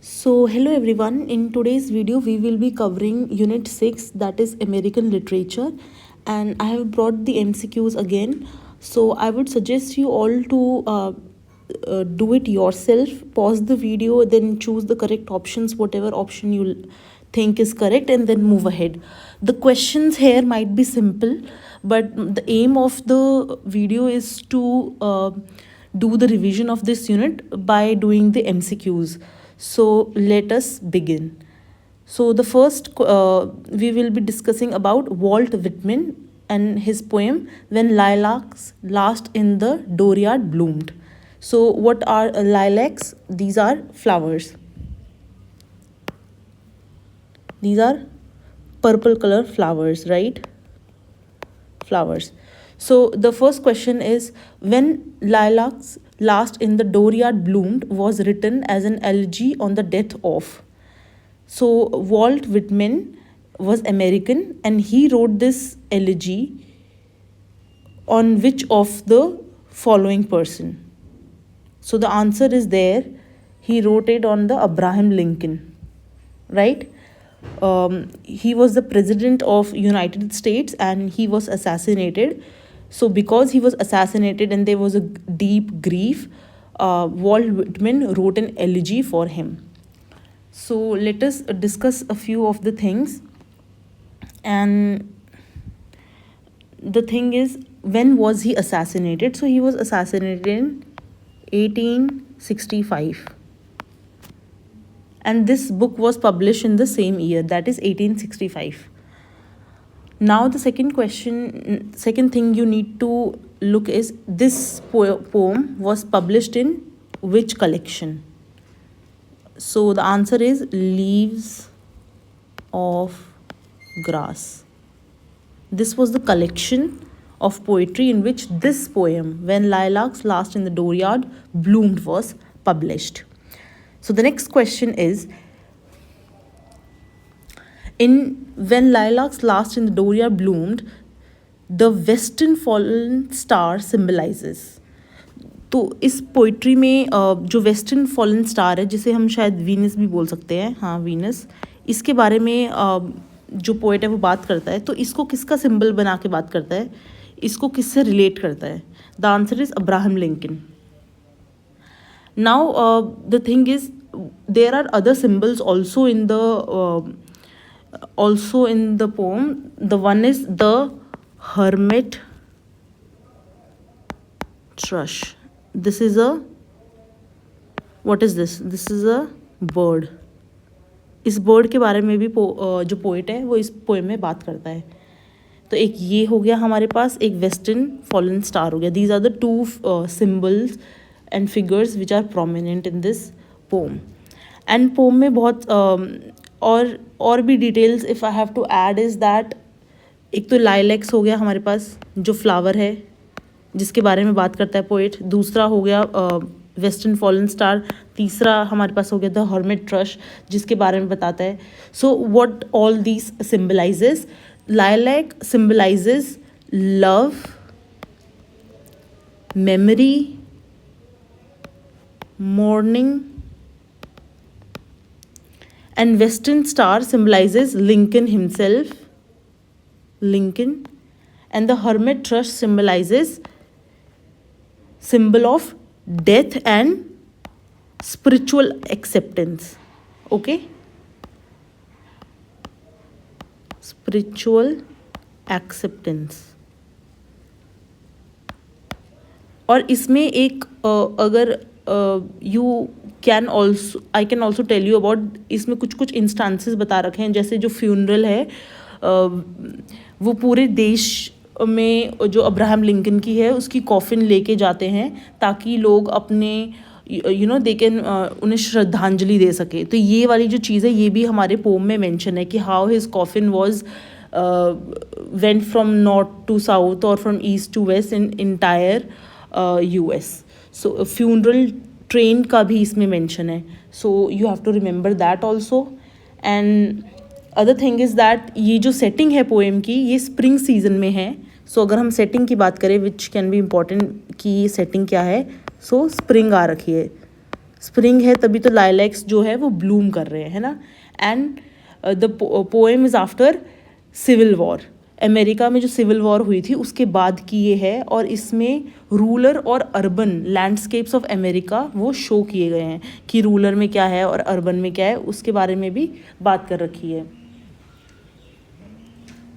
So, hello everyone. In today's video, we will be covering Unit 6, that is American Literature, and I have brought the MCQs again. So, I would suggest you all to do it yourself. Pause the video, then choose the correct options, whatever option you think is correct, and then move ahead. The questions here might be simple, but the aim of the video is to do the revision of this unit by doing the MCQs. So let us begin. So the first we will be discussing about Walt Whitman and his poem When Lilacs Last in the Dooryard Bloomed. So what are lilacs? These are flowers. These are purple color flowers, right? Flowers. So the first question is, when lilacs last in the dooryard bloomed was written as an elegy on the death of. So Walt Whitman was American and he wrote this elegy on which of the following person? So the answer is there. He wrote it on the Abraham Lincoln, right? He was the president of United States and he was assassinated. So because he was assassinated and there was a deep grief, Walt Whitman wrote an elegy for him. So let us discuss a few of the things. And the thing is, when was he assassinated? So he was assassinated in 1865. And this book was published in the same year, that is 1865. Now the second thing you need to look is, this poem was published in which collection? So the answer is Leaves of Grass. This was the collection of poetry in which this poem, When Lilacs Last in the Dooryard Bloomed, was published. So the next question is, in When Lilacs Last in the Dooryard Bloomed, the western fallen star symbolizes. तो इस poetry में जो western fallen star है, जिसे हम शायद Venus भी बोल सकते हैं, हाँ वीनस, इसके बारे में जो पोइट है वो बात करता है. तो इसको किसका सिंबल बना के बात करता है, इसको किससे रिलेट करता है? The answer is Abraham Lincoln. Now the thing is, there are other symbols also in the poem. The one is the hermit thrush. This is a, what is this? This is a bird. इस bird के बारे में भी जो poet है वो इस poem में बात करता है. तो एक ये हो गया हमारे पास, एक वेस्टर्न फॉलन स्टार हो गया. These are the two symbols and figures which are prominent in this poem. And poem में बहुत और भी details if I have to add is that, एक तो lilacs हो गया हमारे पास, जो flower है जिसके बारे में बात करता है poet. दूसरा हो गया western fallen star. तीसरा हमारे पास हो गया the hermit thrush, जिसके बारे में बताता है. So what all these symbolizes? Lilac symbolizes love, memory, mourning, and western star symbolizes Lincoln himself, Lincoln, and the hermit thrush symbolizes symbol of death and spiritual acceptance. Okay, spiritual acceptance. और इसमें एक अगर I can also tell you about, इसमें कुछ instances बता रखे हैं. जैसे जो फ्यूनरल है वो पूरे देश में जो अब्राहम लिंकन की है उसकी कॉफिन लेके जाते हैं ताकि लोग अपने दे कैन उन्हें श्रद्धांजलि दे सके. तो ये वाली जो चीज़ है ये भी हमारे पोम में मेंशन है कि how his coffin was went from north to south और from east to west in entire US. So funeral train का भी इसमें मेंशन है. So you have to remember that also. And other thing is that ये जो setting है poem की, ये स्प्रिंग सीजन में है. सो अगर हम सेटिंग की बात करें, विच कैन बी इम्पॉर्टेंट कि ये सेटिंग क्या है, सो स्प्रिंग आ रखी है. स्प्रिंग है तभी तो लाइलैक्स जो है वो ब्लूम कर रहे हैं ना. And the poem is after civil war. America में जो सिविल वॉर हुई थी उसके बाद की ये है, और इसमें रूरल और अर्बन लैंडस्केप्स ऑफ अमेरिका वो शो किए गए हैं कि रूरल में क्या है और अर्बन में क्या है, उसके बारे में भी बात कर रखी है.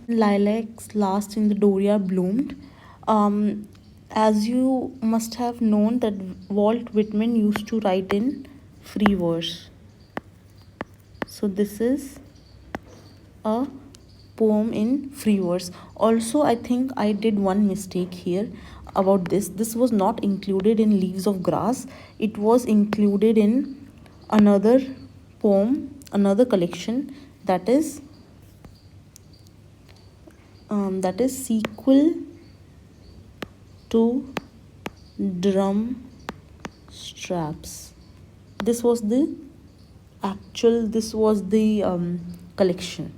Lilacs last in the dooryard bloomed. As you must have known that Walt Whitman used to write in free verse. So this is a poem in free verse. Also, I think I did one mistake here about this. This was not included in Leaves of Grass. It was included in another poem, another collection, that is sequel to Drum Straps. This was the collection.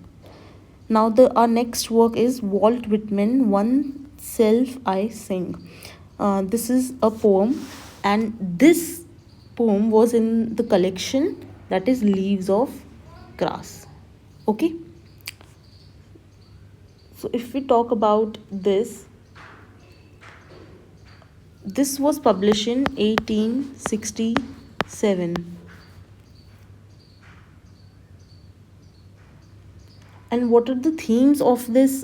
Now our next work is Walt Whitman, One Self I Sing. This is a poem, and this poem was in the collection that is Leaves of Grass. Okay. So if we talk about this was published in 1867. And what are the themes of this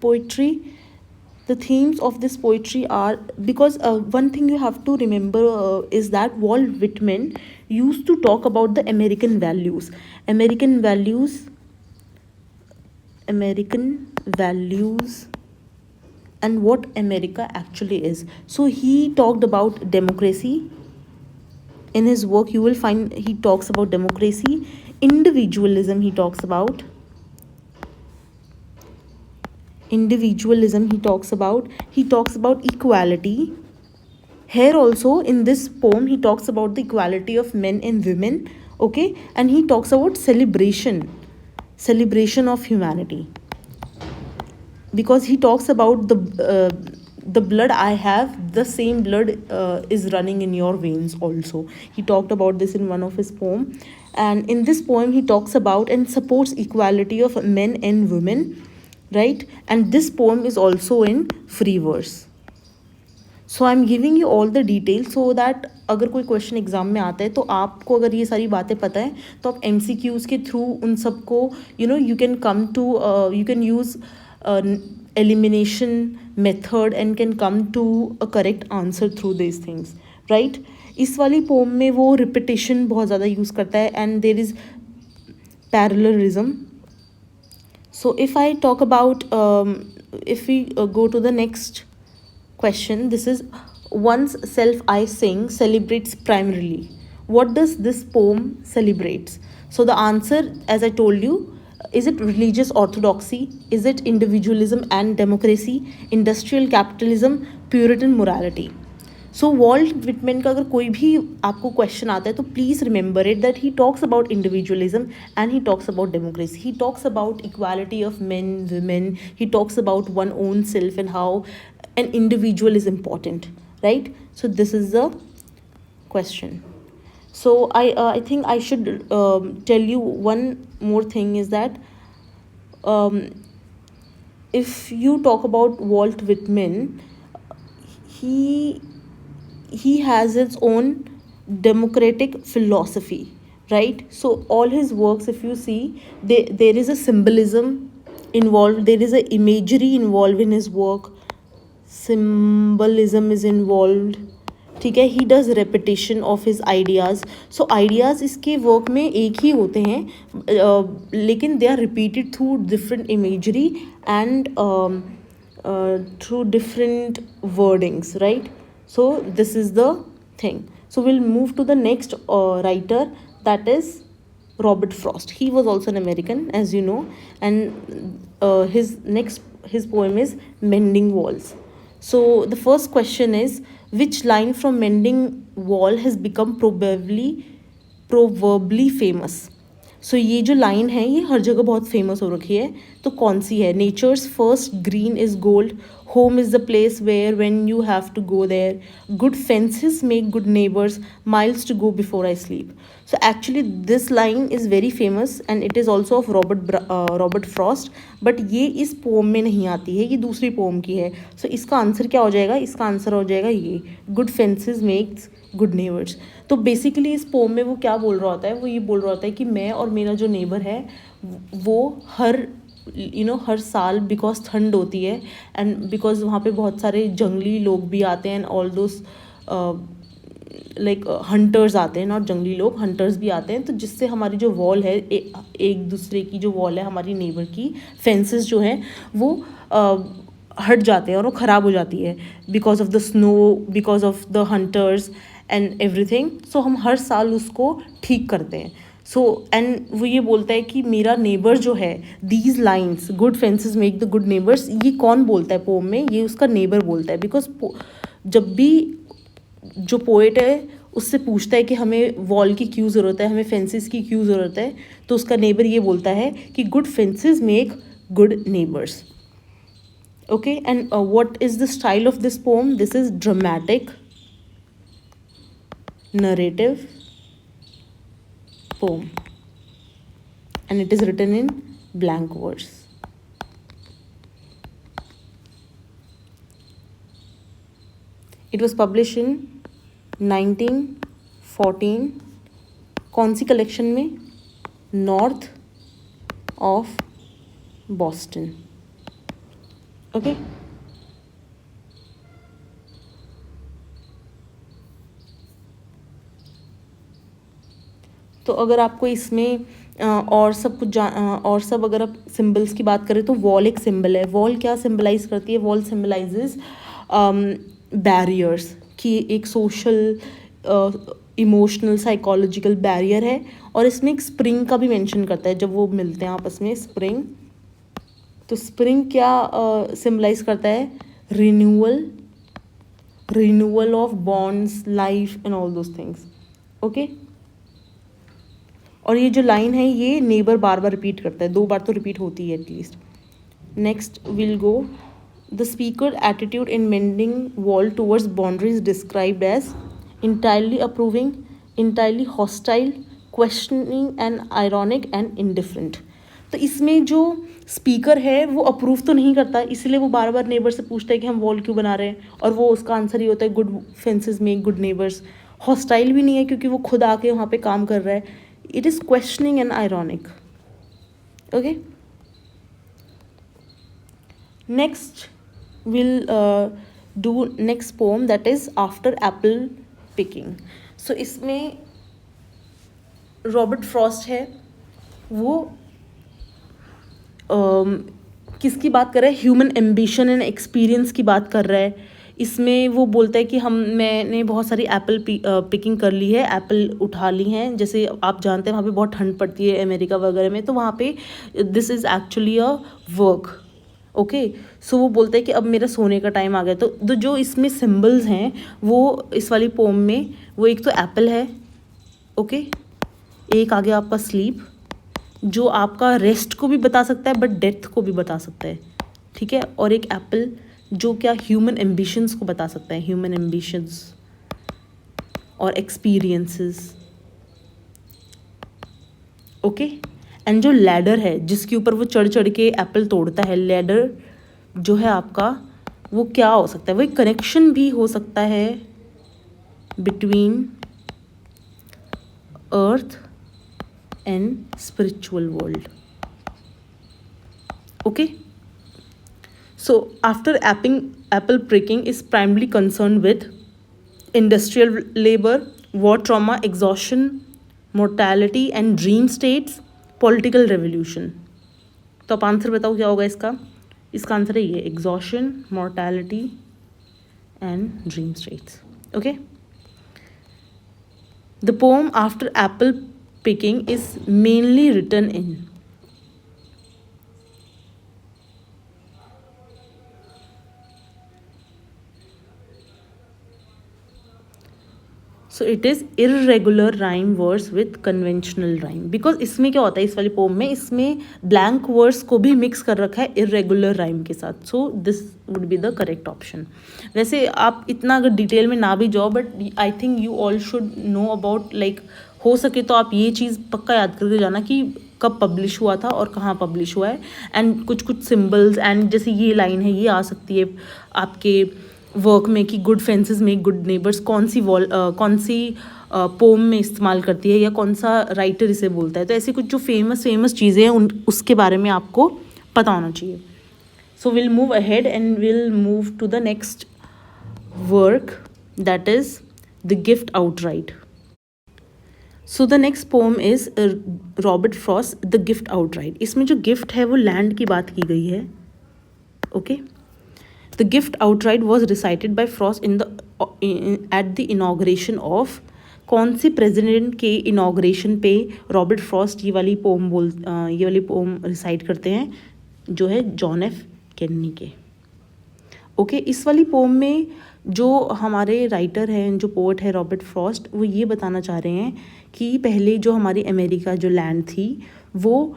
poetry? The themes of this poetry are, because one thing you have to remember is that Walt Whitman used to talk about the American values, and what America actually is. So he talked about democracy. In his work, you will find he talks about democracy, individualism. He talks about equality. Here also in this poem he talks about the equality of men and women. Okay, and he talks about celebration of humanity, because he talks about the blood I have, the same blood is running in your veins also. He talked about this in one of his poem, and in this poem he talks about and supports equality of men and women, right? And this poem is also in free verse. So I am giving you all the detail so that अगर कोई question exam में आता है तो आपको अगर ये सारी बातें पता है तो आप MCQs के थ्रू उन सबको you can come to you can use elimination method and can come to a correct answer through this things, right. इस वाली पोम में वो रिपीटिशन बहुत ज़्यादा यूज़ करता है and there is parallelism. So if I talk about, if we go to the next question, this is One's Self I Sing celebrates primarily. What does this poem celebrates? So the answer, as I told you, is it religious orthodoxy? Is it individualism and democracy? Industrial capitalism? Puritan morality? So Walt Whitman का अगर कोई भी आपको question आता है तो please remember it that he talks about individualism and he talks about democracy. He talks about equality of main women. He talks about one own self and how an individual is important, right? So this is the question. So I think I should tell you one more thing is that if you talk about Walt Whitman, he has his own democratic philosophy, right? So all his works, if you see, there is a symbolism involved, there is a imagery involved in his work, symbolism is involved, ठीक है. He does repetition of his ideas. So ideas इसके work में एक ही होते हैं लेकिन they are repeated through different imagery and through different wordings, right. So this is the thing. So we'll move to the next writer, that is Robert Frost. He was also an American, as you know, and his poem is Mending Walls. So the first question is, which line from Mending Wall has become proverbially famous? So ये जो line है ये हर जगह बहुत famous हो रखी है. तो कौन सी है? Nature's first green is gold, home is the place where when you have to go there, good fences make good neighbours, miles to go before I sleep. So actually this line is very famous and it is also of Robert Frost, but ये इस pome में नहीं आती है, ये दूसरी pome की है. सो इसका आंसर क्या हो जाएगा? इसका आंसर हो जाएगा ये, good fences makes good neighbours. तो बेसिकली इस पोम में वो क्या बोल रहा होता है? वो ये बोल रहा होता है कि मैं और मेरा जो नेबर है वो हर हर साल, बिकॉज ठंड होती है एंड बिकॉज वहाँ पे बहुत सारे जंगली लोग भी आते हैं and all those like hunters आते हैं, नॉट जंगली लोग, हंटर्स भी आते हैं. तो जिससे हमारी जो वॉल है, एक दूसरे की जो वॉल है हमारी नेबर की, फेंसेस जो हैं वो हट जाते हैं और वो ख़राब हो जाती है because of the snow, because of the hunters and everything. So हम हर साल उसको ठीक करते हैं. सो एंड वो ये बोलता है कि मेरा नेबर जो है, these lines, good fences make the good neighbours, ये कौन बोलता है पोम में? ये उसका नेबर बोलता है. बिकॉज जब भी जो पोएट है उससे पूछता है कि हमें वॉल की क्यों ज़रूरत है, हमें फेंसेस की क्यों ज़रूरत है, तो उसका नेबर ये बोलता है कि good fences make good neighbours. Okay, and what is the style of this pome? This is dramatic narrative poem and it is written in blank verse. It was published in 1914. कौन सी collection में? North of Boston. Okay, तो अगर आपको इसमें और सब कुछ और सब अगर आप सिम्बल्स की बात करें तो वॉल एक सिंबल है. वॉल क्या सिम्बलाइज करती है? वॉल सिम्बलाइजेज बैरियर्स, कि एक सोशल, इमोशनल, साइकोलॉजिकल बैरियर है. और इसमें एक स्प्रिंग का भी मेंशन करता है, जब वो मिलते हैं आपस में, स्प्रिंग. तो स्प्रिंग क्या सिम्बलाइज करता है? Renewal of bonds, life and all those things. Okay, और ये जो लाइन है ये नेबर बार बार रिपीट करता है, 2 बार तो रिपीट होती है at least. Next will go, the speaker attitude in mending wall towards boundaries described as entirely approving, entirely hostile, questioning and ironic and indifferent. तो इसमें जो स्पीकर है वो अप्रूव तो नहीं करता, इसलिए वो बार बार नेबर से पूछता है कि हम वॉल क्यों बना रहे हैं, और वो उसका आंसर ही होता है good fences make good neighbours. Hostile भी नहीं है क्योंकि वो खुद आके वहाँ पे काम कर रहा है. It is questioning and ironic. Okay. Next, we'll do next poem, that is after apple picking. So इसमें रॉबर्ट फ्रॉस्ट है, वो किसकी बात कर रहा है? ह्यूमन एम्बिशन एंड एक्सपीरियंस की बात कर रहा है. इसमें वो बोलता है कि मैंने बहुत सारी एप्पल पिकिंग कर ली है, एप्पल उठा ली हैं. जैसे आप जानते हैं वहाँ पे बहुत ठंड पड़ती है अमेरिका वगैरह में, तो वहाँ पे this is actually a work. Okay, so वो बोलता है कि अब मेरा सोने का टाइम आ गया. तो जो इसमें सिम्बल्स हैं वो इस वाली पोम में, वो एक तो एप्पल है. ओके, एक आ गया आपका स्लीप, जो आपका रेस्ट को भी बता सकता है बट डेथ को भी बता सकता है. ठीक है, और एक एप्पल जो क्या ह्यूमन एम्बिशंस को बता सकता है, ह्यूमन एम्बिशंस और एक्सपीरियंसेस. ओके, एंड जो लैडर है जिसके ऊपर वो चढ़ चढ़ के एप्पल तोड़ता है, लैडर जो है आपका, वो क्या हो सकता है? वो एक कनेक्शन भी हो सकता है between earth and spiritual world. Okay, so after apple picking is primarily concerned with industrial labor, war trauma, exhaustion, mortality and dream states, political revolution. तो आप आंसर बताओ क्या होगा इसका? इसका आंसर है ये, exhaustion, mortality and dream states. Okay, the poem after apple picking is mainly written in so it is irregular rhyme words with conventional rhyme, because इसमें क्या होता है इस वाली पोम में, इसमें ब्लैंक वर्ड्स को भी मिक्स कर रखा है इर्रेगुलर राइम के साथ. So this would be the correct option. वैसे आप इतना अगर डिटेल में ना भी जाओ, but I think you all should know about, like हो सके तो आप ये चीज़ पक्का याद करके जाना कि कब पब्लिश हुआ था और कहाँ पब्लिश हुआ है. एंड कुछ कुछ सिम्बल्स, एंड जैसे ये लाइन है ये आ सकती है आपके वर्क में कि good fences make good neighbours कौन सी पोम में इस्तेमाल करती है, या कौन सा राइटर इसे बोलता है. तो ऐसी कुछ जो फेमस चीज़ें हैं उसके बारे में आपको पता होना चाहिए. So will move ahead and will move to the next work, that is the gift outright. So the next poem is Robert Frost the gift outright. इसमें जो गिफ्ट है वो लैंड की बात की गई है. Okay, the gift outright was recited by Frost at the inauguration of. कौन सी प्रेसिडेंट के इनाग्रेशन पे रॉबर्ट फ्रॉस्ट ये वाली पोम रिसाइट करते हैं, जो है जॉन एफ केनेडी के. ओके, इस वाली पोम में जो हमारे राइटर हैं, जो पोएट है रॉबर्ट फ्रॉस्ट, वो ये बताना चाह रहे हैं कि पहले जो हमारी अमेरिका जो लैंड थी वो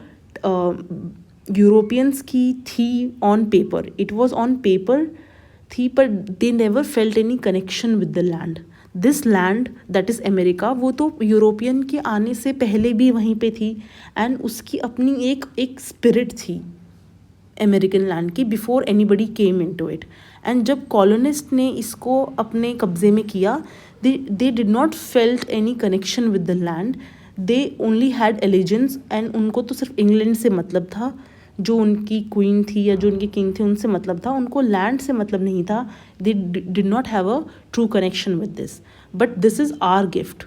यूरोपियंस की थी on paper, it was on paper थी, पर they never felt any connection with the land. This land that is America, वो तो यूरोपियन के आने से पहले भी वहीं पे थी, एंड उसकी अपनी एक स्पिरिट थी अमेरिकन लैंड की, before anybody came into it. And जब कॉलोनिस्ट ने इसको अपने कब्जे में किया, दे did not felt any connection with the land, they only had allegiance. And उनको तो सिर्फ इंग्लैंड से मतलब था, जो उनकी क्वीन थी या जो उनके किंग थे उनसे मतलब था, उनको लैंड से मतलब नहीं था. They did not have a true connection with this. But this is our gift.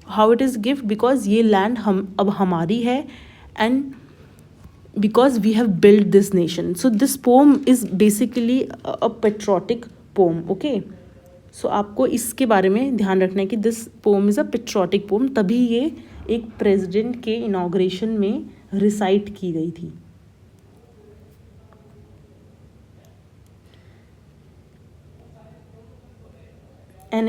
How it is gift? Because ये लैंड अब हमारी है, and because we have built this nation. So this poem is basically a patriotic poem. Okay, so आपको इसके बारे में ध्यान रखना है कि this poem is a patriotic poem. तभी ये एक प्रेसिडेंट के इनाग्रेशन में रिसाइट की गई थी. And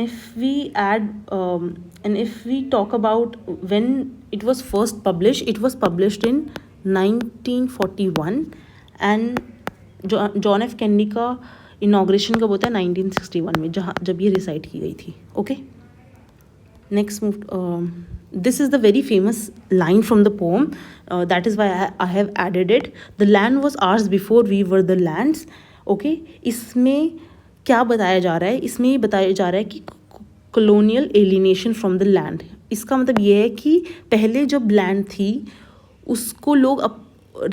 if we talk about when it was first published, it was published in 1941, and John F Kennedy का इनाग्रेशन कब होता है 1961 में, जब ये रिसाइट की गई थी. Okay, next move. This is the very famous line from the poem, that is why I have added it. The land was ours before we were the land's. Okay, इसमें क्या बताया जा रहा है? इसमें ये बताया जा रहा है कि colonial alienation from the land. इसका मतलब ये है कि पहले जब लैंड थी उसको लोग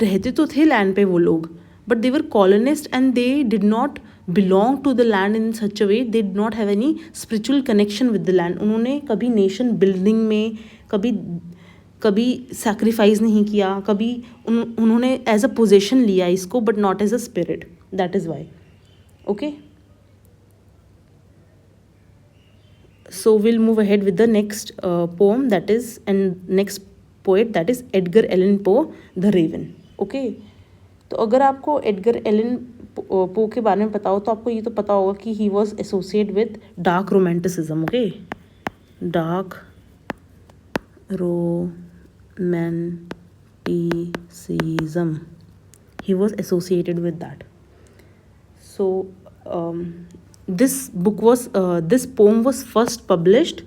रहते तो थे लैंड पे वो लोग, but they were colonist and they did not belong to the land in such a way, they did not have any spiritual connection with the land. उन्होंने कभी नेशन बिल्डिंग में कभी सैक्रिफाइस नहीं किया, कभी उन्होंने एज अ पोजेशन लिया इसको, but not as a spirit. That is why. Okay, so we'll move ahead with the next poem, that is, and next poet, that is Edgar Allan Poe, The Raven. Okay, तो अगर आपको Edgar Allan Poe के बारे में पता हो तो आपको ये तो पता होगा कि he was associate with dark romanticism. Okay, dark romanticism, he was associated with that. So this poem was first published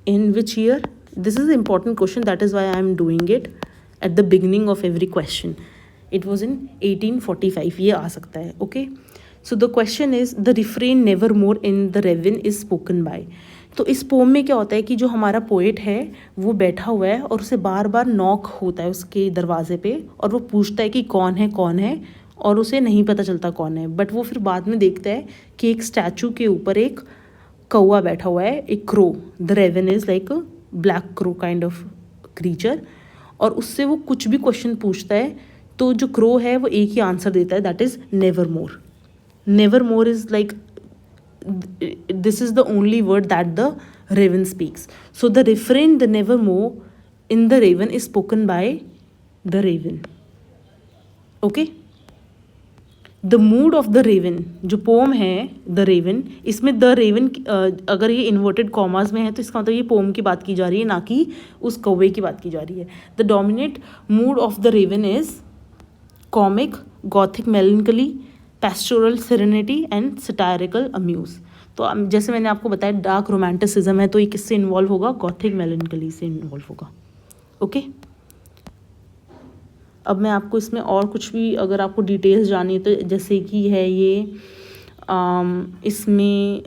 in which year? This is an important question, that is why I am doing it at the beginning of every question. It was in 1845. ये आ सकता है. Okay, so the question is the refrain nevermore in the Raven is spoken by. तो इस pome में क्या होता है कि जो हमारा पोएट है वो बैठा हुआ है और उसे बार बार नॉक होता है उसके दरवाजे पे, और वो पूछता है कि कौन है, और उसे नहीं पता चलता कौन है. बट वो फिर बाद में देखता है कि एक स्टैचू के ऊपर एक कौवा बैठा हुआ है, एक crow. The raven is like a black crow kind of creature, और उससे वो कुछ भी क्वेश्चन पूछता है तो जो क्रो है वो एक ही आंसर देता है, that is never more. Never more is like this is the only word that the raven speaks. So the refrain, the nevermore in the Raven is spoken by the raven. Okay, the mood of the raven, जो poem है the raven, इसमें the raven अगर ये inverted commas में है तो इसका मतलब ये पोम की बात की जा रही है, ना कि उस कौवे की बात की जा रही है. The dominate mood of the raven is comic, gothic melancholy, pastoral serenity and satirical amuse. तो जैसे मैंने आपको बताया डार्क रोमांटिसिज्म है, तो ये किससे इन्वॉल्व होगा, गॉथिक मेलनकली से इन्वॉल्व होगा. ओके अब मैं आपको इसमें और कुछ भी अगर आपको डिटेल्स जाननी है तो जैसे कि है ये इसमें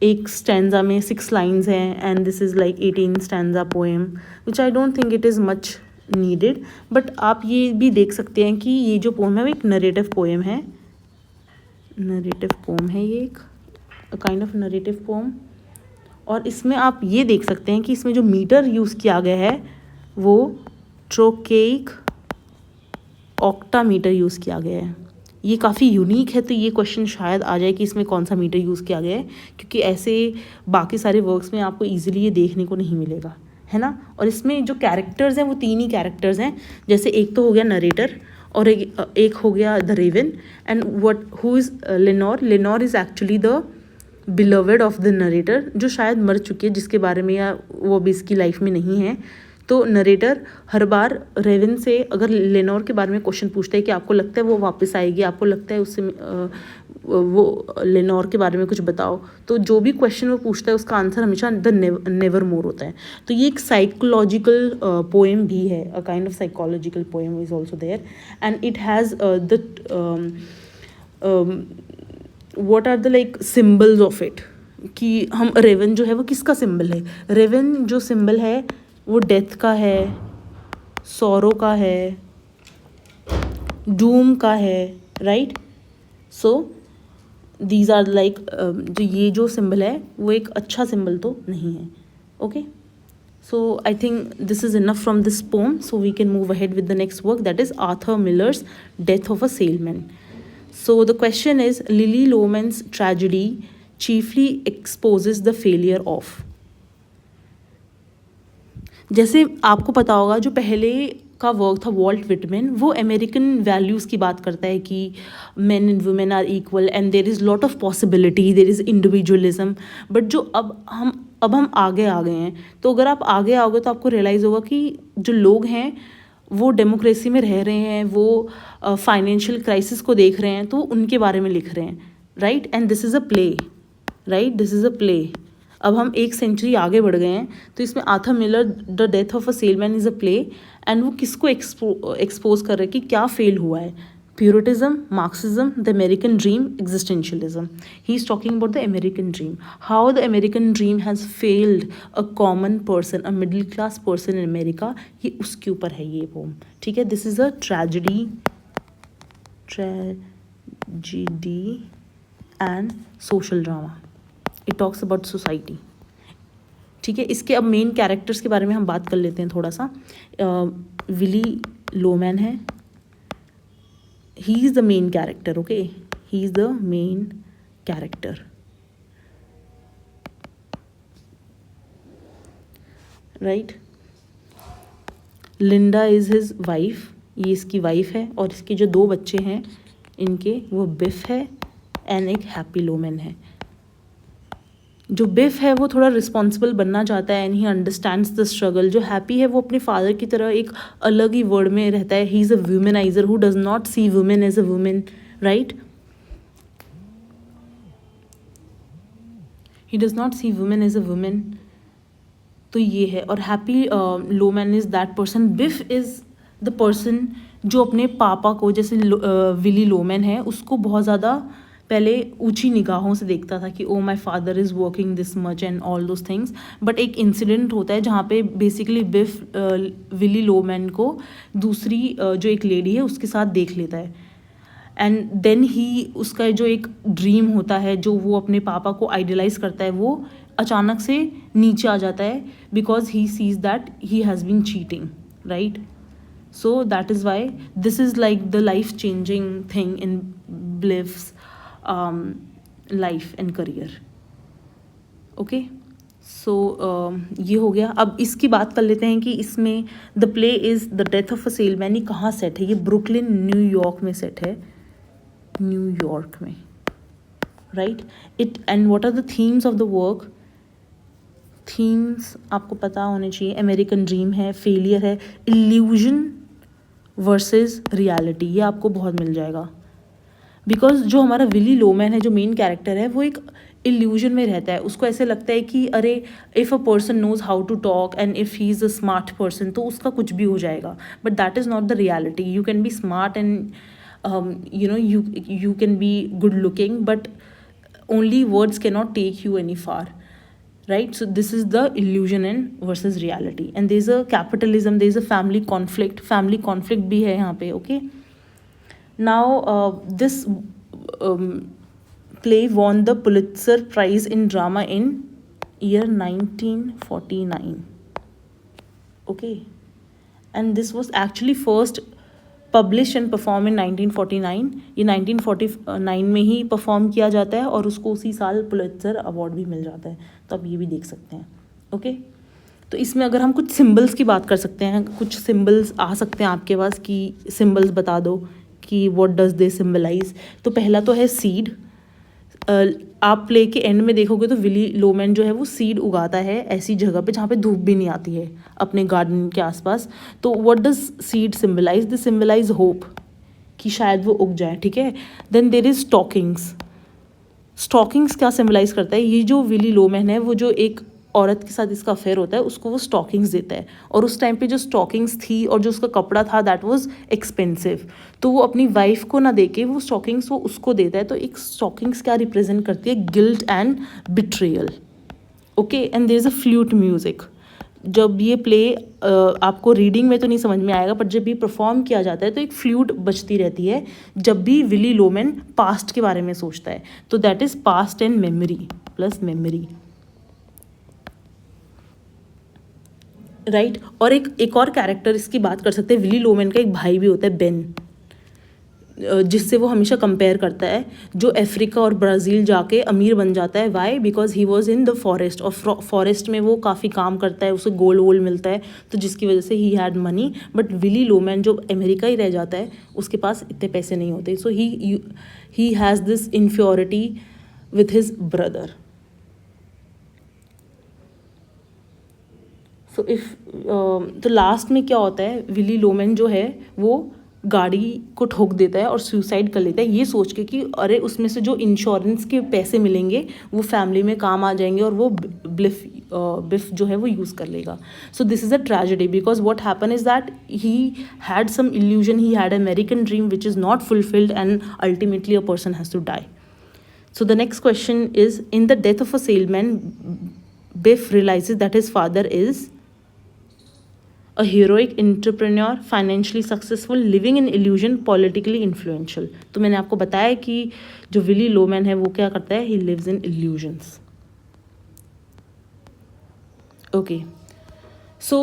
एक स्टैंजा में 6 लाइन्स हैं and this is like 18 stanza poem which I don't think it is much needed. But आप ये भी देख सकते हैं कि ये जो पोएम है वो एक नरेटिव पोएम है. नरेटिव पोएम है ये एक काइंड ऑफ नरेटिव पोएम. और इसमें आप ये देख सकते हैं कि इसमें जो मीटर यूज़ किया गया है वो ट्रोकेइक ऑक्टामीटर यूज़ किया गया है. ये काफ़ी यूनिक है, तो ये क्वेश्चन शायद आ जाए कि इसमें कौन सा मीटर यूज़ किया गया है, क्योंकि ऐसे बाकी सारे वर्क्स में आपको इजीली ये देखने को नहीं मिलेगा, है ना. और इसमें जो कैरेक्टर्स हैं वो 3 ही कैरेक्टर्स हैं. जैसे एक तो हो गया नरेटर और एक हो गया the raven. And what who is Lenore. Lenore is actually the beloved of the narrator, जो शायद मर चुकी है, जिसके बारे में या वो अभी इसकी लाइफ में नहीं है. तो नरेटर हर बार रेवन से अगर लेनोर के बारे में क्वेश्चन पूछता है कि आपको लगता है वो वापस आएगी, आपको लगता है उससे वो लेनोर के बारे में कुछ बताओ, तो जो भी क्वेश्चन वो पूछता है उसका आंसर हमेशा द नेवर मोर होता है. तो ये एक साइकोलॉजिकल पोएम भी है, a kind of psychological poem is also there. And it has the what are the like symbols of it, कि हम रेवन जो है वो किसका सिंबल है. रेवन जो सिंबल है वो डेथ का है, सॉरो का है, डूम का है, right. So these are like जो ये जो सिंबल है वो एक अच्छा सिंबल तो नहीं है. Okay so I think this is enough from this poem. So we can move ahead with the next work, that is Arthur Miller's Death of a Salesman. So the question is, Lily Loman's tragedy chiefly exposes the failure of. जैसे आपको पता होगा जो पहले का work था Walt Whitman, वो American values की बात करता है कि men and women are equal and there is lot of possibility, there is individualism. But जो अब हम आगे आ गए हैं, तो अगर आप आगे आओगे तो आपको रियलाइज़ होगा कि जो लोग हैं वो डेमोक्रेसी में रह रहे हैं, वो फाइनेंशियल क्राइसिस को देख रहे हैं, तो उनके बारे में लिख रहे हैं, right. And this is a play, right, this is a play. अब हम 1 सेंचुरी आगे बढ़ गए हैं, तो इसमें Arthur Miller the death of a salesman is a play. And वो किसको एक्सपोज कर रहे हैं कि क्या फेल हुआ है. Puritanism, Marxism, the American dream, existentialism. He is talking about the American dream, how the American dream has failed a common person, a middle class person in America. ये उसके ऊपर है ये पोम, ठीक है. This is a tragedy and social drama. It talks about society, ठीक है. इसके अब मेन कैरेक्टर्स के बारे में हम बात कर लेते हैं थोड़ा सा. विली लोमैन है, he is the main character, okay, he is the main character, right. Linda is his wife, ये इसकी वाइफ है. और इसके जो 2 बच्चे हैं इनके, वो बिफ है एंड एक हैप्पी लोमैन है. जो बिफ है वो थोड़ा रिस्पॉन्सिबल बनना चाहता है and he understands the struggle. जो हैप्पी है वो अपने फादर की तरह एक अलग ही वर्ड में रहता है. He is a womanizer who does not see women as a women, right. He does not see women as a women. तो ये है. और Happy Loman is that person. Biff is the person जो अपने पापा को, जैसे विली लोमैन है, उसको बहुत ज़्यादा पहले ऊंची निगाहों से देखता था कि oh my father is working this much and all those things. But एक इंसिडेंट होता है जहाँ पे बेसिकली बिफ विली लोमैन को दूसरी जो एक लेडी है उसके साथ देख लेता है. एंड देन ही उसका जो एक ड्रीम होता है जो वो अपने पापा को आइडियलाइज करता है, वो अचानक से नीचे आ जाता है because he sees that he has been cheating, right. So that is why this is like the life changing thing in Biff's life and career. Okay so ये हो गया. अब इसकी बात कर लेते हैं कि इसमें the play is the death of a salesman. ये कहाँ सेट है? ये ब्रुकलिन न्यूयॉर्क में सेट है. न्यूयॉर्क में, right. It and what are the themes of the work. Themes आपको पता होने चाहिए. अमेरिकन ड्रीम है, फेलियर है, इल्यूजन वर्सेस रियलिटी. ये आपको बहुत मिल जाएगा. बिकॉज जो हमारा विली लोमैन है, जो मेन कैरेक्टर है, वो एक इल्यूजन में रहता है. उसको ऐसे लगता है कि अरे if a person knows how to talk and if he is a smart person तो उसका कुछ भी हो जाएगा. But that is not the reality. You can be smart and you can be good looking, but only words cannot take you any far, right? So this is the illusion and versus reality. And there's a capitalism, there's a family conflict bhi hai yahan pe. Okay, now this um, play won the Pulitzer Prize in drama in year 1949. Okay, and this was actually first publish and perform in 1949. ये 1949 में ही perform किया जाता है और उसको उसी साल Pulitzer award भी मिल जाता है. तो आप ये भी देख सकते हैं. ओके, तो इसमें अगर हम कुछ सिम्बल्स की बात कर सकते हैं, कुछ सिम्बल्स आ सकते हैं आपके पास कि सिम्बल्स बता दो कि व्हाट डज दे सिम्बलाइज. तो पहला तो है सीड. आप प्ले के एंड में देखोगे तो विली लोमैन जो है वो सीड उगाता है ऐसी जगह पे जहाँ पे धूप भी नहीं आती है, अपने गार्डन के आसपास. तो what does seed symbolize? They symbolize hope कि शायद वो उग जाए. ठीक है. Then there is stockings. Stockings क्या सिम्बलाइज करता है? ये जो विली लोमैन है वो जो एक औरत के साथ इसका अफेयर होता है उसको वो स्टॉकिंग्स देता है. और उस टाइम पे जो स्टॉकिंग्स थी और जो उसका कपड़ा था दैट वाज एक्सपेंसिव. तो वो अपनी वाइफ को ना दे के वो स्टॉकिंग्स वो उसको देता है. तो एक स्टॉकिंग्स क्या रिप्रेजेंट करती है? Guilt and betrayal. Okay, and there is a flute music. जब ये प्ले आपको रीडिंग में तो नहीं समझ में आएगा, बट जब ये परफॉर्म किया जाता है तो एक फ्लूट बजती रहती है जब भी विली लोमैन पास्ट के बारे में सोचता है. तो that is past and memory plus memory, right. और एक और कैरेक्टर इसकी बात कर सकते हैं. विली लोमैन का एक भाई भी होता है बेन, जिससे वो हमेशा कंपेयर करता है, जो अफ्रीका और ब्राज़ील जाके अमीर बन जाता है. Why? Because he was in the forest. और फॉरेस्ट में वो काफ़ी काम करता है, उसे गोल्ड वोल्ड मिलता है, तो जिसकी वजह से he had money. But Willy Loman जो अमेरिका ही रह जाता है उसके पास इतने पैसे नहीं होते. So he has this inferiority with his brother. So if तो लास्ट में क्या होता है, विली लोमैन जो है वो गाड़ी को ठोक देता है और सुसाइड कर लेता है, ये सोच के कि अरे उसमें से जो इंश्योरेंस के पैसे मिलेंगे वो फैमिली में काम आ जाएंगे और वो बिफ जो है वो यूज़ कर लेगा. So this is a tragedy because what happen is that he had some illusion, he had American dream which is not fulfilled and ultimately a person has to die. So the next question is, in the death of a salesman, Biff realizes that his father is a heroic entrepreneur, financially successful, living in illusion, politically influential. तो मैंने आपको बताया कि जो Willy Loman है वो क्या करता है? He lives in illusions. Okay. सो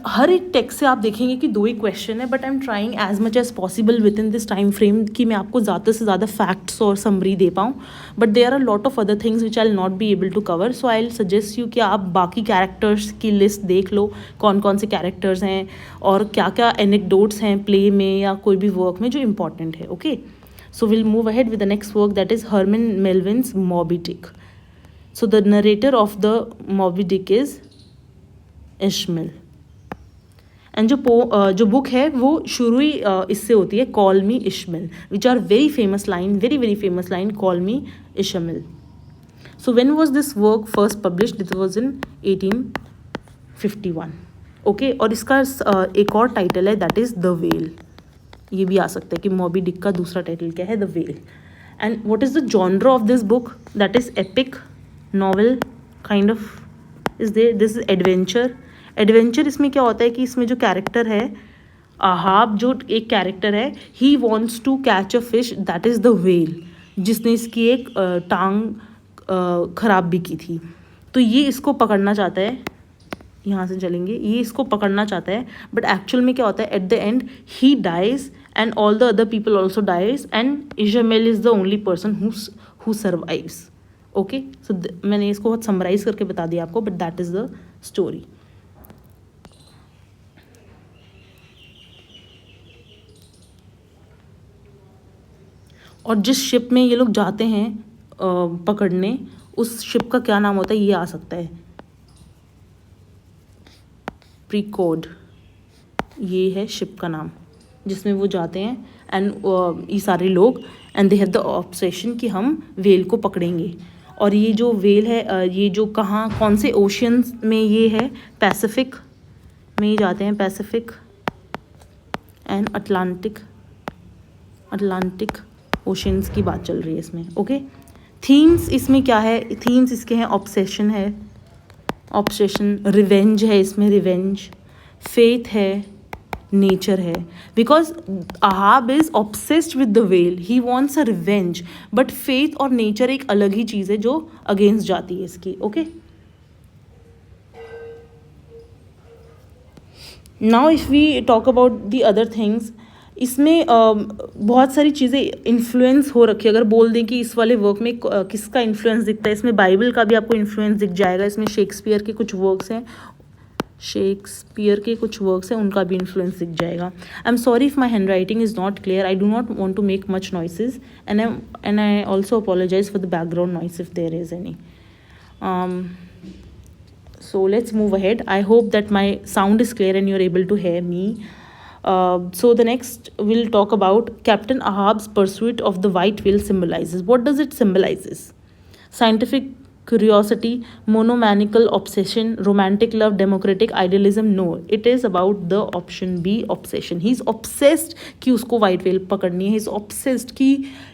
हर एक टेक्स्ट से आप देखेंगे कि 2 ही क्वेश्चन है, but I am trying as much as possible within this time frame कि मैं आपको ज़्यादा से ज़्यादा फैक्ट्स और समरी दे पाऊँ. But there are lot of other things which I will not be able to cover. So I will suggest you कि आप बाकी कैरेक्टर्स की लिस्ट देख लो, कौन कौन से कैरेक्टर्स हैं और क्या क्या एनेक्डोट्स हैं प्ले में या कोई भी वर्क में जो इंपॉर्टेंट है. Okay, so will move ahead with the next work that is Herman Melvin's Moby Dick. So the narrator of the Moby Dick is Ishmael. And जो बुक है वो शुरू ही इससे होती है, call me Ishmael, which are very famous line, very famous line, call me Ishmael. So when was this work first published? It was in 1851. Okay, और इसका एक और टाइटल है दैट इज़ द वेल. ये भी आ सकता है कि मॉबी डिक का दूसरा टाइटल क्या है? The whale. And what is the genre of this book? That is epic novel kind of is there. This is adventure. Adventure इसमें क्या होता है कि इसमें जो कैरेक्टर है आहाब, जो एक कैरेक्टर है, he wants to catch a fish that is the whale, जिसने इसकी एक टांग खराब भी की थी. तो ये इसको पकड़ना चाहता है, यहाँ से चलेंगे, ये इसको पकड़ना चाहता है, बट एक्चुअल में क्या होता है, at the end he dies and all the other people also dies and Ishmael is the only person who survives. Okay, so मैंने इसको बहुत समराइज करके बता दिया आपको, but that is the story. और जिस शिप में ये लोग जाते हैं पकड़ने, उस शिप का क्या नाम होता है, ये आ सकता है। प्रीकोड, ये है शिप का नाम जिसमें वो जाते हैं, एंड ये सारे लोग, and they have the obsession कि हम वेल को पकड़ेंगे। और ये जो वेल है ये जो कहाँ कौन से ओशियंस में ये है, पैसिफिक में ही जाते हैं, पैसिफिक एंड अटलांटिक ओशियंस की बात चल रही है इसमें। ओके, थीम्स इसमें क्या है, थीम्स इसके हैं ऑब्सेशन है, ऑब्सेशन, रिवेंज है इसमें, रिवेंज, फेथ है, नेचर है, because Ahab is obsessed with the well, he wants a revenge, but faith और नेचर एक अलग ही चीज़ है जो अगेंस्ट जाती है इसकी। Okay, now if we talk about the other things, इसमें बहुत सारी चीज़ें इन्फ्लुएंस हो रखी है। अगर बोल दें कि इस वाले वर्क में किसका इन्फ्लुएंस दिखता है, इसमें बाइबल का भी आपको इन्फ्लुएंस दिख जाएगा, इसमें शेक्सपियर के कुछ वर्क्स हैं, शेक्सपियर के कुछ वर्क्स हैं, उनका भी इन्फ्लुएंस दिख जाएगा। I am sorry if my hand writing is not clear, I do not want to make much noises, and I also apologize for the background noise if there is any. So let's move ahead. I hope that my sound is clear and you're able to hear me. So the next we'll talk about Captain Ahab's pursuit of the white whale symbolizes. What does it symbolizes? Scientific curiosity, monomaniacal obsession, romantic love, democratic idealism? No, it is about the option B, obsession. He's obsessed कि उसको white whale पकड़नी है. He's obsessed कि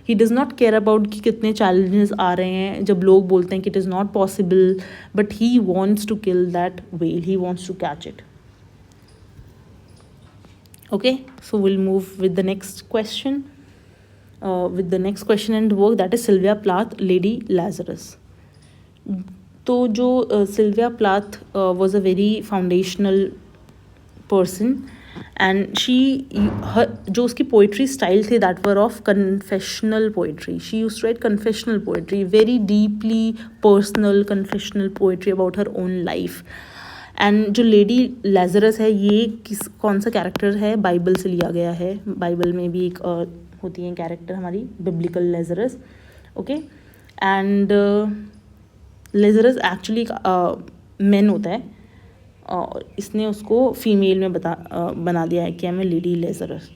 he does not care about कि कितने challenges आ रहे हैं जब लोग बोलते हैं कि it is not possible, but he wants to kill that whale. He wants to catch it. Okay, so we'll move with the next question. With the next question and work, that is Sylvia Plath, Lady Lazarus. तो जो Sylvia Plath was a very foundational person, and she, जो उसकी poetry style थी that were of confessional poetry. She used to write confessional poetry, very deeply personal confessional poetry about her own life. And जो Lady Lazarus है, ये कौन सा character है, Bible से लिया गया है. बाइबल में भी एक होती है कैरेक्टर हमारी biblical Lazarus. Okay, and Lazarus actually man होता है, और इसने उसको फीमेल में बना दिया है कि मैं Lady Lazarus.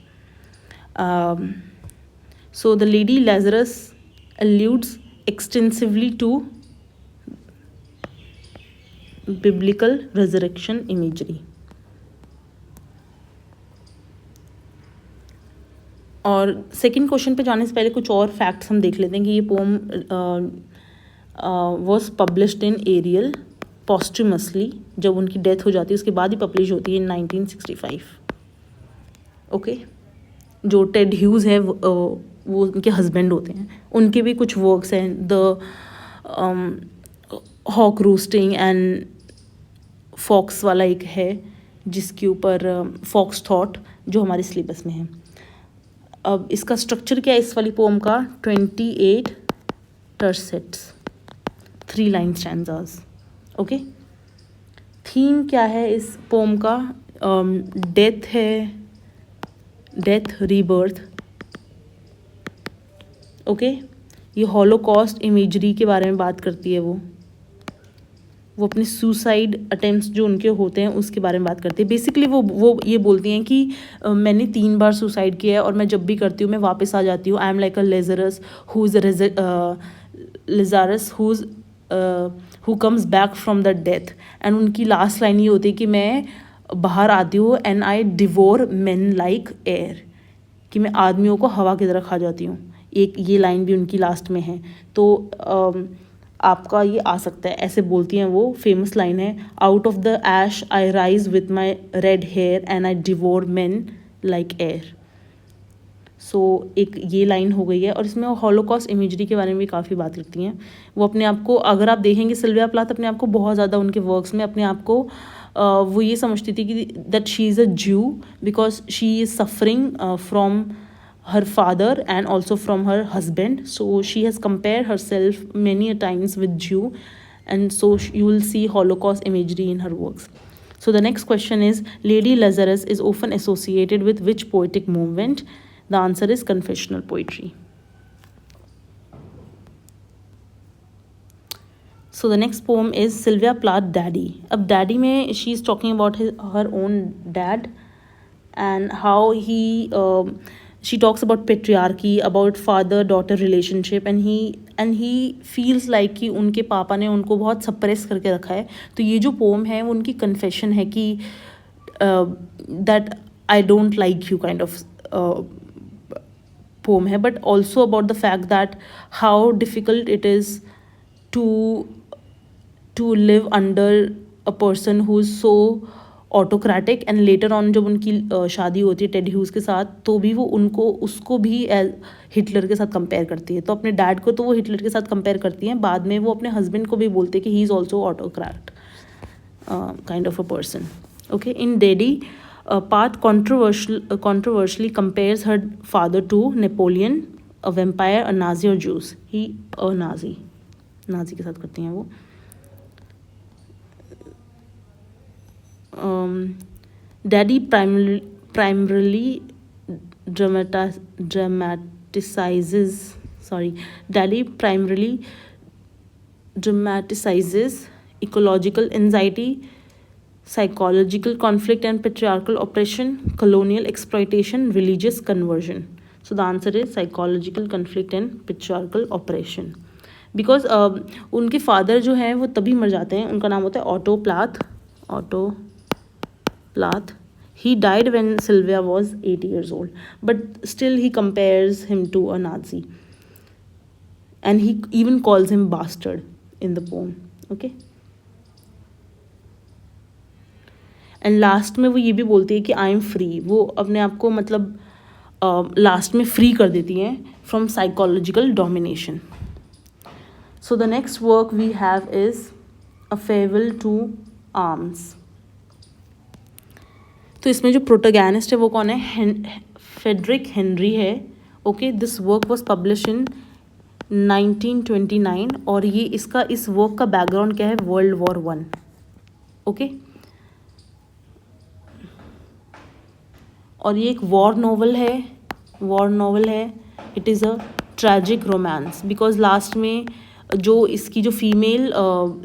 So the Lady Lazarus alludes extensively to biblical resurrection imagery. और सेकंड क्वेश्चन पे जाने से पहले कुछ और फैक्ट्स हम देख लेते हैं कि ये poem was published in Ariel posthumously. जब उनकी डेथ हो जाती है उसके बाद ही पब्लिश होती है इन 1965. ओके, जो टेड ह्यूज है वो उनके हस्बैंड होते हैं, उनके भी कुछ वर्क्स हैं, the hawk roosting and fox वाला एक है जिसके ऊपर फॉक्स थॉट, जो हमारे सिलेबस में है. अब इसका स्ट्रक्चर क्या है इस वाली पोम का, 28 टर्सेट्स, 3 लाइन स्टैंजास. ओके, थीम क्या है इस पोम का, डेथ है, डेथ रीबर्थ. ओके, ये हॉलोकॉस्ट इमेजरी के बारे में बात करती है. वो अपने सुसाइड अटेम्प्ट्स जो उनके होते हैं उसके बारे में बात करती है. बेसिकली वो ये बोलती हैं कि मैंने 3 बार सुसाइड किया है और मैं जब भी करती हूँ मैं वापस आ जाती हूँ. I am like a Lazarus who comes back from the death. And उनकी लास्ट लाइन ये होती है कि मैं बाहर आती हूँ and I devour men like air, कि मैं आदमियों को हवा की तरह खा जाती हूँ. एक ये लाइन भी उनकी लास्ट में है. तो आपका ये आ सकता है, ऐसे बोलती हैं वो, फेमस लाइन है, out of the ash I rise with my red hair and I devour man like air. So एक ये लाइन हो गई है. और इसमें हॉलोकॉस्ट इमेजरी के बारे में भी काफ़ी बात करती हैं. वो अपने आप को, अगर आप देखेंगे सिल्विया प्लाथ अपने आप को बहुत ज़्यादा उनके वर्क्स में अपने आप को वो ये समझती थी कि दैट शी इज़ अ ज्यू because she is suffering from her father and also from her husband. So she has compared herself many a times with Jew, and so you will see Holocaust imagery in her works. So the next question is, Lady Lazarus is often associated with which poetic movement? The answer is confessional poetry. So the next poem is Sylvia Plath daddy. अब daddy में she is talking about her own dad and how she talks about patriarchy, about father daughter relationship, and he feels like कि उनके पापा ने उनको बहुत suppress करके रखा है. तो ये जो पोम है वो उनकी कन्फेशन है कि that I don't like you kind of poem है, but also about the fact that how difficult it is to live under a person who is so autocratic. And later on जब उनकी शादी होती है Ted Hughes के साथ, तो भी वो उसको भी हिटलर के साथ कंपेयर करती है. तो अपने डैड को तो वो हिटलर के साथ कंपेयर करती हैं, बाद में वो अपने हस्बैंड को भी बोलते हैं कि he is also autocrat kind of a person. Okay, in daddy Plath controversially compares her father to Napoleon, a vampire, a Nazi or Jews. He a Nazi के साथ करती हैं वो. Daddy primarily dramatizes ecological anxiety, psychological conflict and patriarchal oppression, colonial exploitation, religious conversion. So the answer is psychological conflict and patriarchal oppression. Because उनके father जो हैं वो तभी मर जाते हैं, उनका नाम होता है auto Plath. He died when Sylvia was 8 years old, but still he compares him to a Nazi, and he even calls him bastard in the poem. Okay, and last में वो ये भी बोलती है कि आई एम फ्री. वो अपने आप को मतलब लास्ट में फ्री कर देती हैं from psychological domination. So the next work we have is a farewell to arms. तो इसमें जो प्रोटोगैनिस्ट है वो कौन है? फेडरिक हेनरी है. Okay, this work was publish in 1929 और ये इस वर्क का बैकग्राउंड क्या है? World War 1. ओके, और ये एक वॉर नॉवल है. It is a tragic romance because last में जो इसकी जो फीमेल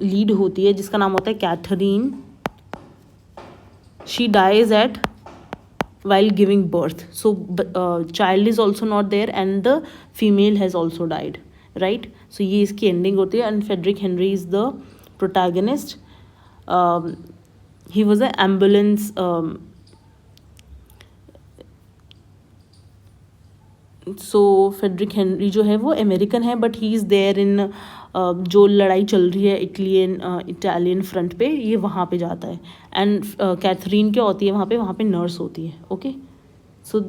लीड होती है जिसका नाम होता है Catherine, she dies at while giving birth. So child is also not there and the female has also died, right? So ये इसकी ending होती है. And Frederick Henry is the protagonist. He was an ambulance so Frederick Henry जो है वो American है, but he is there in जो लड़ाई चल रही है इटालियन फ्रंट पे, ये वहाँ पे जाता है. एंड कैथरीन क्या होती है वहाँ पे नर्स होती है. Okay, so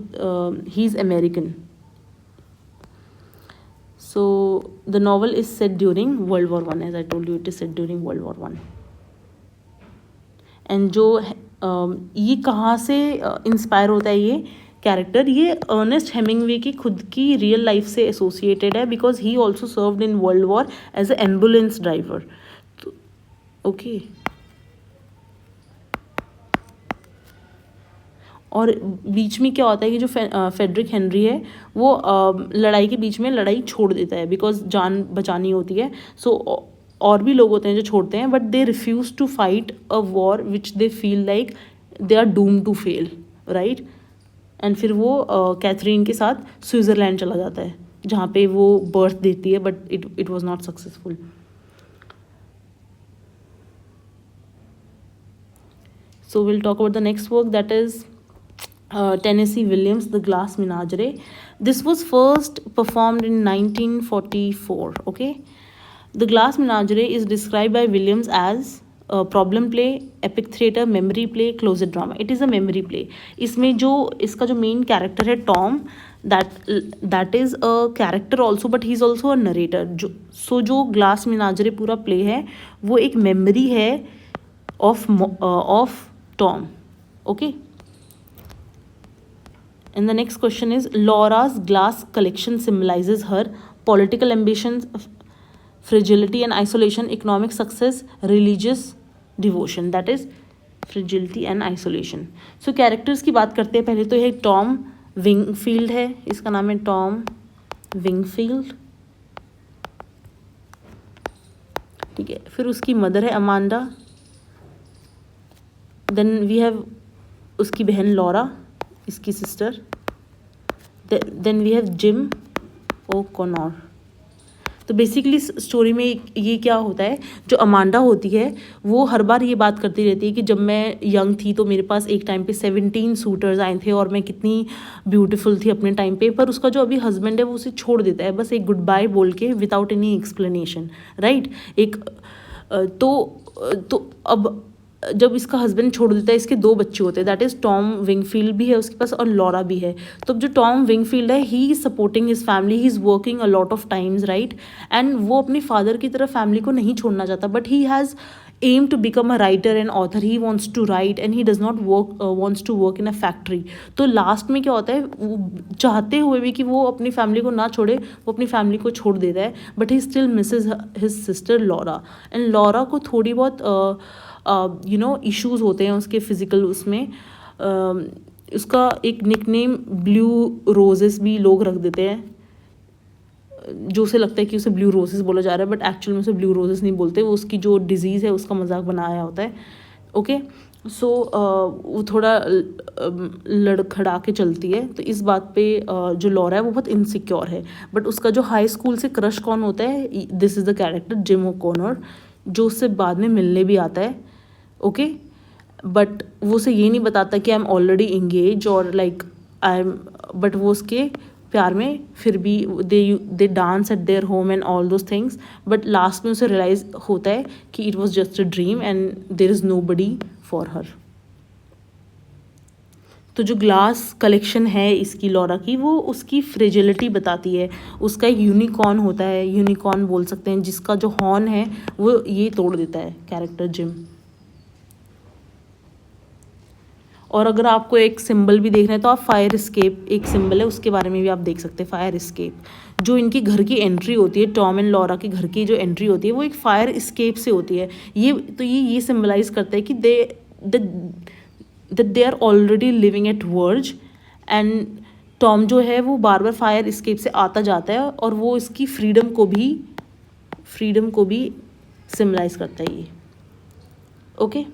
he is American. So the novel is set during World War 1. As I told you, it is set during World War 1. And जो ये कहाँ से इंस्पायर होता है ये कैरेक्टर? ये अर्नेस्ट हेमिंगवे की खुद की रियल लाइफ से एसोसिएटेड है because he also served in World War as a ambulance driver. Okay, और बीच में क्या होता है कि जो फेडरिक हेनरी है वो लड़ाई के बीच में लड़ाई छोड़ देता है बिकॉज जान बचानी होती है. सो और भी लोग होते हैं जो छोड़ते हैं, but they refuse to fight a war which they feel like they are doom to fail, right? And फिर वो कैथरीन के साथ स्विट्ज़रलैंड चला जाता है जहाँ पे वो बर्थ देती है, but it was not successful. So we'll talk about the next work, that is Tennessee Williams, The Glass Menagerie. This was first performed in 1944. Okay, The Glass Menagerie is described by Williams as problem play, epic theater, memory play, closet drama. It is a memory play. इसमें जो इसका जो main character है Tom, that is a character also, but he is also a narrator. जो glass मिनाजरे पूरा play है वो एक मेमोरी है of Tom. Okay, and the next question is Laura's glass collection symbolizes her political ambitions, fragility and isolation, economic success, religious devotion. That is fragility and isolation. So characters की बात करते हैं. पहले तो ये टॉम विंगफील्ड है, इसका नाम है टॉम विंगफील्ड. ठीक है। फिर उसकी मदर है अमांडा, देन वी हैव उसकी बहन लॉरा, इसकी sister, then we have Jim O'Connor. तो बेसिकली स्टोरी में ये क्या होता है, जो अमांडा होती है वो हर बार ये बात करती रहती है कि जब मैं यंग थी तो मेरे पास एक टाइम पे 17 सूटर्स आए थे और मैं कितनी ब्यूटीफुल थी अपने टाइम पे, पर उसका जो अभी हस्बैंड है वो उसे छोड़ देता है बस एक गुड बाय बोल के, विदाउट एनी एक्सप्लेनेशन, राइट। एक तो अब जब इसका हस्बैंड छोड़ देता है, इसके 2 बच्चे होते हैं, दैट इज़ टॉम विंगफील्ड भी है उसके पास और लॉरा भी है। तो अब जो टॉम विंगफील्ड है, he is supporting his family, he is working a lot of times, right, and वो अपने फादर की तरह फैमिली को नहीं छोड़ना चाहता, but he has aim to become a writer and author. He wants to write and he does not wants to work in a factory. तो last में क्या होता है, वो चाहते हुए भी कि वो अपनी फैमिली को ना छोड़े, वो अपनी फैमिली को छोड़ देता है, but he still misses his sister Laura. And Laura को थोड़ी बहुत इश्यूज़ होते हैं उसके फिज़िकल उसमें। उसका एक निकनेम ब्लू रोजेस भी लोग रख देते हैं, जो उसे लगता है कि उसे ब्लू रोजेस बोला जा रहा है, बट एक्चुअल में उसे ब्लू रोजेस नहीं बोलते, वो उसकी जो डिजीज़ है उसका मजाक बनाया होता है। ओके, सो वो थोड़ा लड़खड़ा के चलती है। तो इस बात पे जो लॉरा है वो बहुत इनसिक्योर है, बट उसका जो हाई स्कूल से क्रश कौन होता है, this is the character Jim O'Connor, जो उससे बाद में मिलने भी आता है। ओके, बट वो उसे ये नहीं बताता कि आई एम ऑलरेडी इंगेज और लाइक आई एम, बट वो उसके प्यार में फिर भी they dance at their home and all those things, but last में उसे रियलाइज होता है कि it was just a dream and there is nobody for her. तो जो ग्लास कलेक्शन है इसकी लॉरा की, वो उसकी फ्रेजिलिटी बताती है। उसका एक यूनिकॉर्न होता है, यूनिकॉर्न बोल सकते हैं, जिसका जो हॉर्न है वो ये तोड़ देता है कैरेक्टर जिम। और अगर आपको एक सिंबल भी देखना है तो आप फायर एस्केप एक सिंबल है उसके बारे में भी आप देख सकते हैं। फायर एस्केप, जो इनकी घर की एंट्री होती है, टॉम एंड लॉरा के घर की जो एंट्री होती है वो एक फायर एस्केप से होती है। ये सिंबलाइज करता है कि they are already living at verge, and Tom जो है वो बार बार फायर एस्केप से आता जाता है और वो इसकी फ्रीडम को भी सिंबलाइज करता है ये। Okay,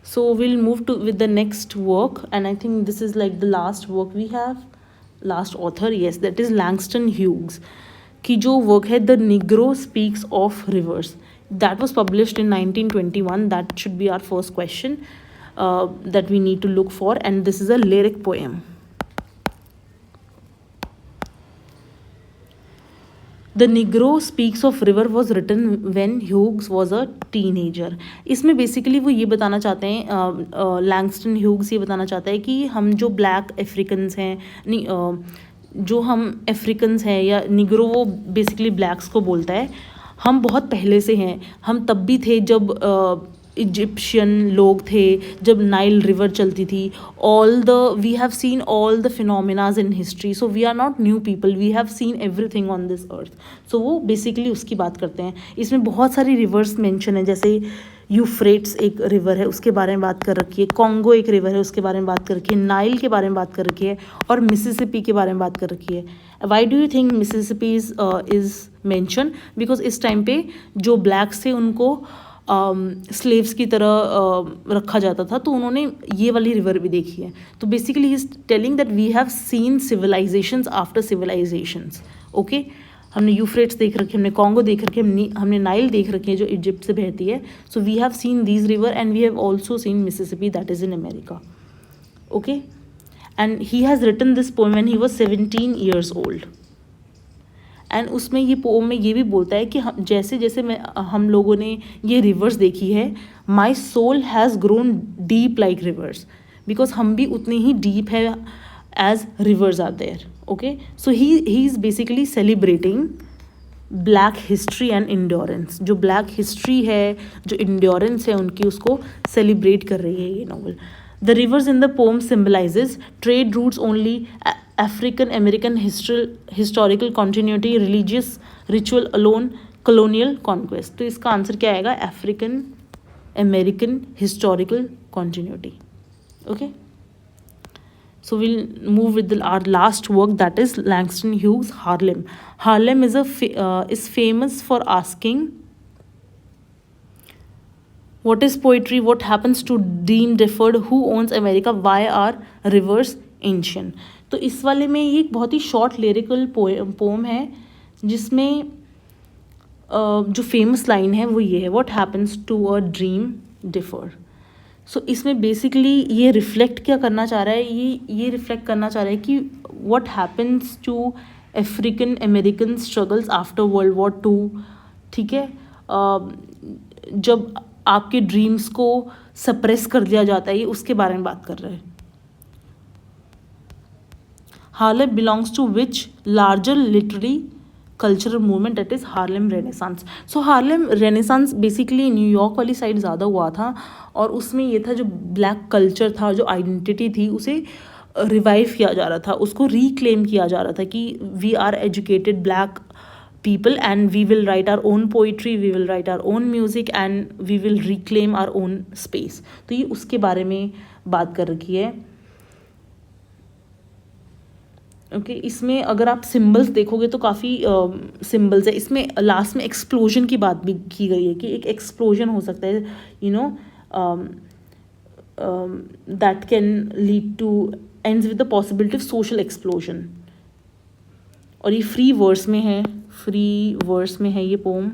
so we'll move to with the next work, and I think this is like the last work we have, last author, yes, that is Langston Hughes की जो work है The Negro Speaks of Rivers, that was published in 1921. That should be our first question that we need to look for, and this is a lyric poem. The Negro Speaks of River was written when Hughes was a teenager. इसमें basically वो ये बताना चाहते हैं, Langston Hughes ये बताना चाहता है कि हम जो ब्लैक अफ्रीकन्स हैं, नहीं जो हम अफ्रीकन्स हैं या निग्रो, वो बेसिकली ब्लैक्स को बोलता है, हम बहुत पहले से हैं। हम तब भी थे जब इजिप्शियन लोग थे, जब नाइल रिवर चलती थी। We have seen all the phenomenas in history, so we are not new people, we have seen everything on this earth. So वो बेसिकली उसकी बात करते हैं। इसमें बहुत सारी रिवर्स मेंशन है, जैसे यूफ्रेट्स एक रिवर है उसके बारे में बात कर रखी है, कॉन्गो एक रिवर है उसके बारे में बात कर रखी है, नाइल के बारे में बात कर रखी है, और मिसिसिपी के बारे में बात कर रखी है। Why do you think Mississippi is mention? Because इस टाइम पे जो ब्लैक्स थे उनको स्लेव्स की तरह रखा जाता था, तो उन्होंने ये वाली रिवर भी देखी है। तो basically he is telling that we have seen civilizations after civilizations. Okay, हमने यूफ्रेट्स देख रखे, हमने कॉन्गो देख रखे, हमने नाइल देख रखी है जो इजिप्ट से बहती है। So we have seen these river and we have also seen Mississippi, that is in America. Okay, and he has written this poem when he was 17 years old। एंड उसमें ये पोम में ये भी बोलता है कि जैसे जैसे हम लोगों ने ये रिवर्स देखी है, my soul has grown deep like rivers, because हम भी उतने ही डीप है as rivers are there. Okay, so he is basically celebrating black history and endurance. जो ब्लैक हिस्ट्री है, जो इंड्योरेंस है उनकी, उसको सेलिब्रेट कर रही है ये novel. The rivers in the poem symbolizes trade routes only, African American historical continuity, religious ritual alone, colonial conquest. तो इसका आंसर क्या आएगा? African American historical continuity. Okay. So we'll move with our last work, that is Langston Hughes' Harlem. Harlem is famous for asking, what is poetry? What happens to Dean Deford? Who owns America? Why are rivers ancient? तो इस वाले में ये एक बहुत ही short lyrical pome है, जिसमें जो फेमस लाइन है वो ये है, what happens to a dream deferred. So इसमें बेसिकली ये रिफ्लेक्ट क्या करना चाह रहा है, ये रिफ्लेक्ट करना चाह रहा है कि what happens to African American struggles after World War two. ठीक है, जब आपके ड्रीम्स को सप्रेस कर दिया जाता है, ये उसके बारे में बात कर रहे हैं. Harlem belongs to which larger literary cultural movement, that is Harlem Renaissance. So Harlem Renaissance basically न्यूयॉर्क वाली साइड ज़्यादा हुआ था, और उसमें ये था जो ब्लैक कल्चर था, जो आइडेंटिटी थी, उसे रिवाइव किया जा रहा था, उसको रिक्लेम किया जा रहा था कि we are educated black people and we will write our own poetry, we will write our own music and we will reclaim our own space. तो ये उसके बारे में बात कर रखी है. ओके, इसमें अगर आप सिम्बल्स देखोगे तो काफ़ी सिम्बल्स है. इसमें लास्ट में एक्सप्लोजन की बात भी की गई है कि एक एक्सप्लोजन हो सकता है, you know, that can lead two ends with the possibility of social explosion. और ये फ्री वर्स में है ये पोम.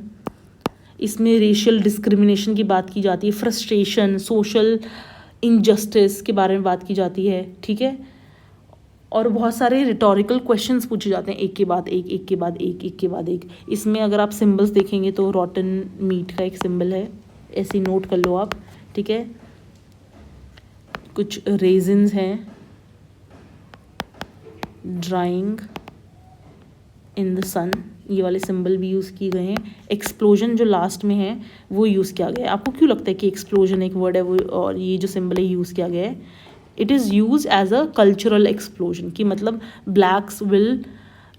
इसमें रेशियल डिस्क्रिमिनेशन की बात की जाती है, फ्रस्ट्रेशन, सोशल इनजस्टिस के बारे में बात की जाती है. ठीक है, और बहुत सारे रिटोरिकल क्वेश्चंस पूछे जाते हैं, एक के बाद एक, एक के बाद एक, एक के बाद एक. इसमें अगर आप सिम्बल्स देखेंगे तो रॉटन मीट का एक सिम्बल है, ऐसे नोट कर लो आप. ठीक है, कुछ रेजिन्स हैं, ड्राइंग इन द सन, ये वाले सिंबल भी यूज़ किए गए हैं. एक्सप्लोजन जो लास्ट में है वो यूज़ किया गया है. आपको क्यों लगता है कि एक्सप्लोजन एक वर्ड है वो, और ये जो सिंबल है यूज़ किया गया है? It is use as a cultural explosion, कि मतलब blacks will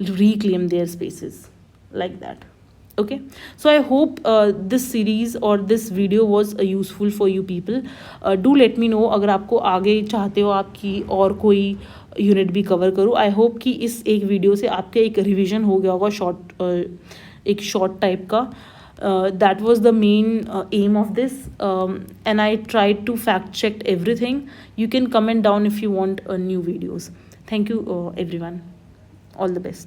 reclaim their spaces like that. Okay, so I hope this series or this video was useful for you people. Do let me know अगर आपको आगे चाहते हो आपकी और कोई यूनिट भी कवर करूँ. आई होप कि इस एक वीडियो से आपके एक रिवीजन हो गया होगा, एक शॉर्ट टाइप का. That was the main aim of this, and I tried to fact check everything. You can comment down if you want new videos. Thank you everyone. All the best.